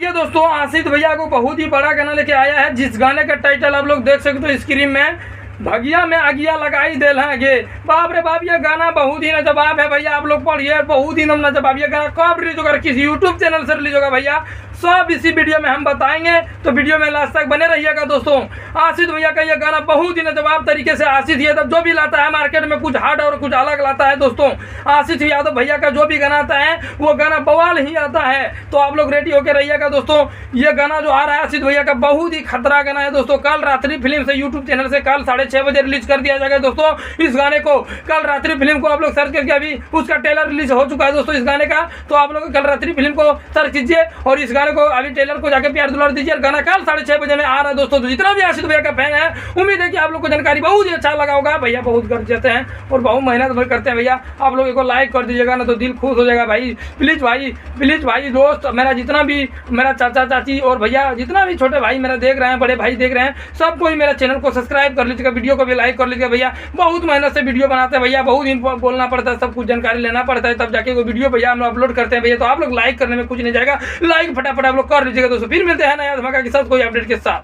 ये दोस्तों आशित भैया को बहुत ही बड़ा गाना लेके आया है, जिस गाने का टाइटल आप लोग देख सकते हो स्क्रीन में, भगिया में आगिया लगाई दे गे। बाप रे बाप, ये गाना बहुत ही लाजवाब है भैया, आप लोग पढ़िए, बहुत ही लाजवाब। ये गाना कब रिलीज होगा, किसी यूट्यूब चैनल से रिलीज होगा भैया, सब इसी वीडियो में हम बताएंगे, तो वीडियो में लास्ट तक बने रहिएगा दोस्तों। आशित भैया का ये गाना बहुत ही लाजवाब तरीके से, आशित यादव जो भी लाता है मार्केट में कुछ हार्ड और कुछ अलग लाता है दोस्तों। आशित यादव भैया का जो भी गाना आता है वो गाना बवाल ही आता है, तो आप लोग रेडी होकर रहिएगा दोस्तों। ये गाना जो आ रहा है आशित भैया का बहुत ही खतरा गाना है दोस्तों। कल रात्रि फिल्म से यूट्यूब चैनल से कल 6:30 बजे रिलीज कर दिया जाएगा दोस्तों इस गाने को। कल रात्रि फिल्म को आप लोग सर्च करके, अभी उसका ट्रेलर रिलीज हो चुका है दोस्तों इस गाने का, तो आप लोग कल रात्रि फिल्म को सर्च कीजिए और इस गाने को, अभी ट्रेलर को जाके प्यार दुलार दीजिए। गाना कल 6:30 बजे में आ रहा है दोस्तों। तो जितना भी आशित भैया का फैन है, उम्मीद है कि आप लोग को जानकारी बहुत ही अच्छा लगा होगा। भैया बहुत कर जाते हैं और बहुत मेहनत करते हैं भैया, आप लोग को लाइक कर दीजिएगा ना तो दिल खुश हो जाएगा भाई। प्लीज भाई दोस्त, मेरा जितना भी, मेरा चाचा चाची और भैया जितना भी छोटे भाई मेरा देख रहे हैं, बड़े भाई देख रहे हैं, सबको ही मेरा चैनल को सब्सक्राइब कर लीजिएगा, वीडियो को भी लाइक कर लीजिएगा भैया। बहुत मेहनत से वीडियो बनाते हैं भैया, बहुत इन्फो बोलना पड़ता है, सब कुछ जानकारी लेना पड़ता है, तब जाके वो वीडियो भैया हम अपलोड करते हैं भैया। तो आप लोग लाइक करने में कुछ नहीं जाएगा, लाइक फटाफट आप लोग कर लीजिएगा दोस्तों। फिर मिलते हैं नया धमाका के साथ कोई अपडेट के साथ।